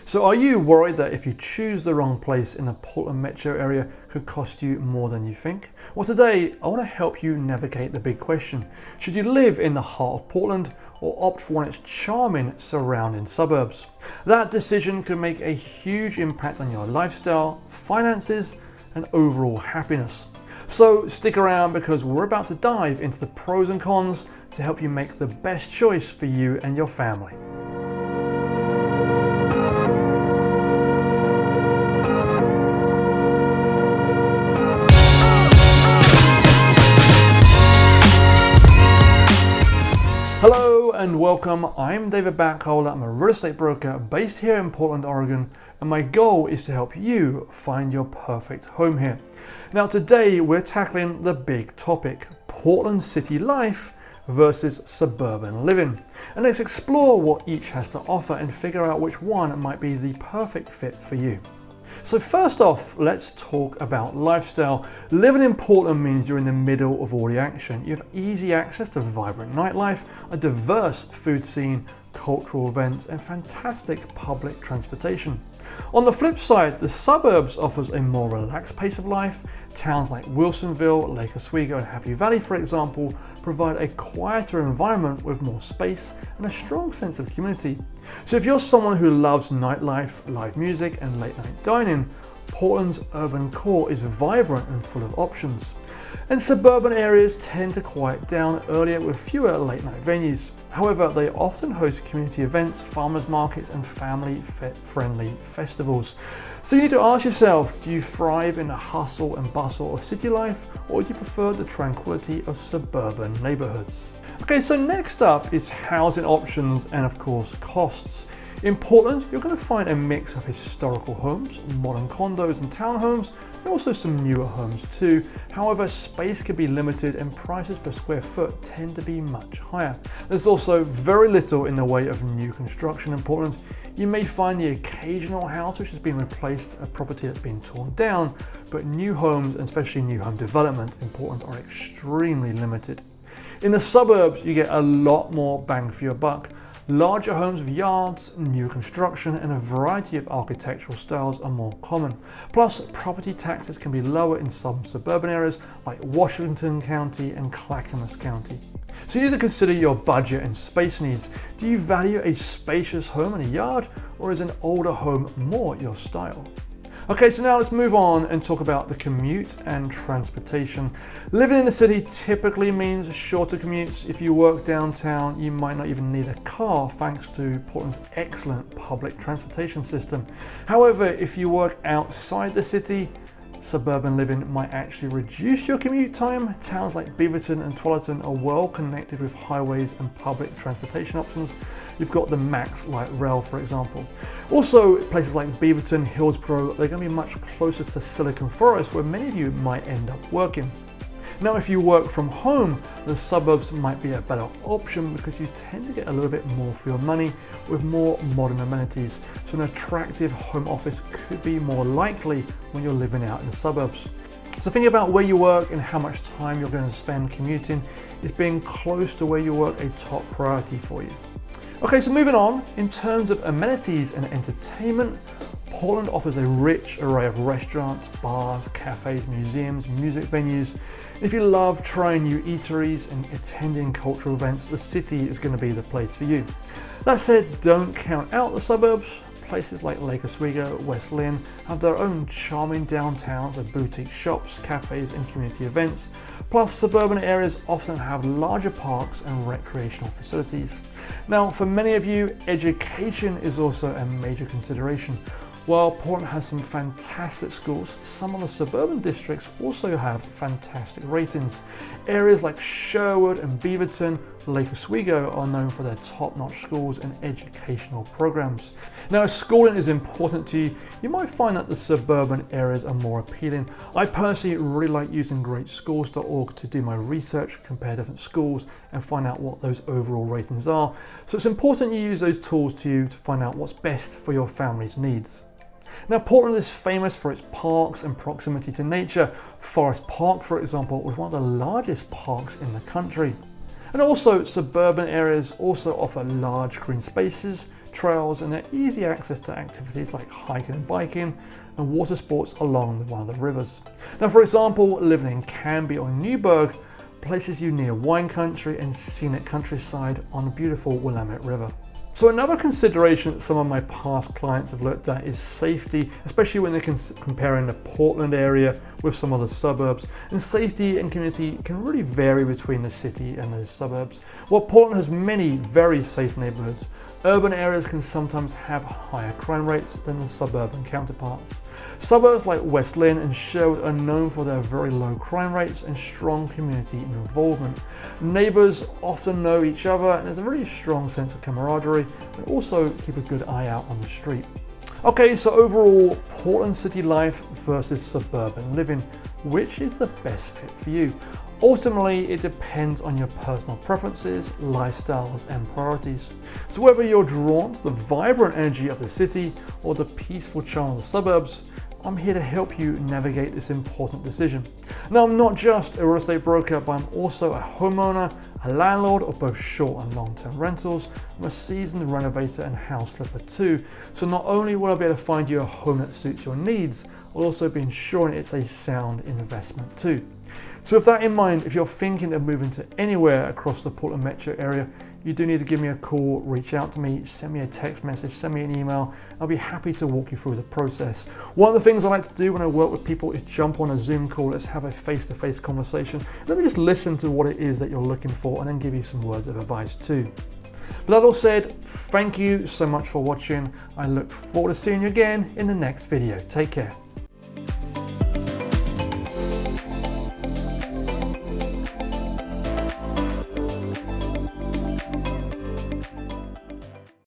So are you worried that if you choose the wrong place in the Portland metro area could cost you more than you think? Well, today I want to help you navigate the big question. Should you live in the heart of Portland or opt for one of its charming surrounding suburbs? That decision could make a huge impact on your lifestyle, finances, and overall happiness. So stick around because we're about to dive into the pros and cons to help you make the best choice for you and your family. Hello and welcome. I'm David Backholer. I'm a real estate broker based here in Portland, Oregon, and my goal is to help you find your perfect home here. Now today we're tackling the big topic, Portland city life versus suburban living. And let's explore what each has to offer and figure out which one might be the perfect fit for you. So first off, let's talk about lifestyle. Living in Portland means you're in the middle of all the action. You have easy access to vibrant nightlife, a diverse food scene, cultural events, and fantastic public transportation. On the flip side, the suburbs offers a more relaxed pace of life. Towns like Wilsonville, Lake Oswego, and Happy Valley, for example, provide a quieter environment with more space and a strong sense of community. So if you're someone who loves nightlife, live music, and late night dining, Portland's urban core is vibrant and full of options. And suburban areas tend to quiet down earlier with fewer late night venues. However, they often host community events, farmers markets, and family-friendly festivals. So you need to ask yourself, do you thrive in the hustle and bustle of city life, or do you prefer the tranquility of suburban neighborhoods? Okay, so next up is housing options and of course costs. In Portland, you're going to find a mix of historical homes, modern condos and townhomes, and also some newer homes too. However, space can be limited and prices per square foot tend to be much higher. There's also very little in the way of new construction in Portland. You may find the occasional house which has been replaced, a property that's been torn down, but new homes, and especially new home development in Portland, are extremely limited. In the suburbs, you get a lot more bang for your buck. Larger homes with yards, new construction, and a variety of architectural styles are more common. Plus, property taxes can be lower in some suburban areas like Washington County and Clackamas County. So you need to consider your budget and space needs. Do you value a spacious home and a yard, or is an older home more your style? Okay, so now let's move on and talk about the commute and transportation. Living in the city typically means shorter commutes. If you work downtown, you might not even need a car thanks to Portland's excellent public transportation system. However, if you work outside the city, suburban living might actually reduce your commute time. Towns like Beaverton and Tualatin are well connected with highways and public transportation options. You've got the Max Light Rail, for example. Also, places like Beaverton, Hillsborough, they're going to be much closer to Silicon Forest, where many of you might end up working. Now, if you work from home, the suburbs might be a better option because you tend to get a little bit more for your money with more modern amenities. So an attractive home office could be more likely when you're living out in the suburbs. So think about where you work and how much time you're going to spend commuting. Is being close to where you work a top priority for you? Okay, so moving on, in terms of amenities and entertainment, Portland offers a rich array of restaurants, bars, cafes, museums, music venues. If you love trying new eateries and attending cultural events, the city is going to be the place for you. That said, don't count out the suburbs. Places like Lake Oswego, West Lynn have their own charming downtowns of boutique shops, cafes, and community events. Plus, suburban areas often have larger parks and recreational facilities. Now, for many of you, education is also a major consideration. While Portland has some fantastic schools, some of the suburban districts also have fantastic ratings. Areas like Sherwood and Beaverton, Lake Oswego are known for their top-notch schools and educational programs. Now, if schooling is important to you, you might find that the suburban areas are more appealing. I personally really like using greatschools.org to do my research, compare different schools, and find out what those overall ratings are. So it's important you use those tools to find out what's best for your family's needs. Now, Portland is famous for its parks and proximity to nature. Forest Park, for example, was one of the largest parks in the country. And also, suburban areas also offer large green spaces, trails, and easy access to activities like hiking and biking and water sports along one of the rivers. Now, for example, living in Canby or Newburgh places you near wine country and scenic countryside on the beautiful Willamette River. So another consideration that some of my past clients have looked at is safety, especially when they're comparing the Portland area with some other suburbs. And safety and community can really vary between the city and those suburbs. While Portland has many very safe neighborhoods, urban areas can sometimes have higher crime rates than the suburban counterparts. Suburbs like West Lynn and Sherwood are known for their very low crime rates and strong community involvement. Neighbors often know each other and there's a really strong sense of camaraderie, and also keep a good eye out on the street. Okay, so overall, Portland city life versus suburban living, which is the best fit for you? Ultimately, it depends on your personal preferences, lifestyles, and priorities. So whether you're drawn to the vibrant energy of the city or the peaceful charm of the suburbs, I'm here to help you navigate this important decision. Now, I'm not just a real estate broker, but I'm also a homeowner, a landlord of both short and long-term rentals. I'm a seasoned renovator and house flipper too. So not only will I be able to find you a home that suits your needs, I'll also be ensuring it's a sound investment too. So with that in mind, if you're thinking of moving to anywhere across the Portland metro area, you do need to give me a call, reach out to me, send me a text message, send me an email. I'll be happy to walk you through the process. One of the things I like to do when I work with people is jump on a Zoom call. Let's have a face-to-face conversation. Let me just listen to what it is that you're looking for and then give you some words of advice too. But that all said, thank you so much for watching. I look forward to seeing you again in the next video. Take care.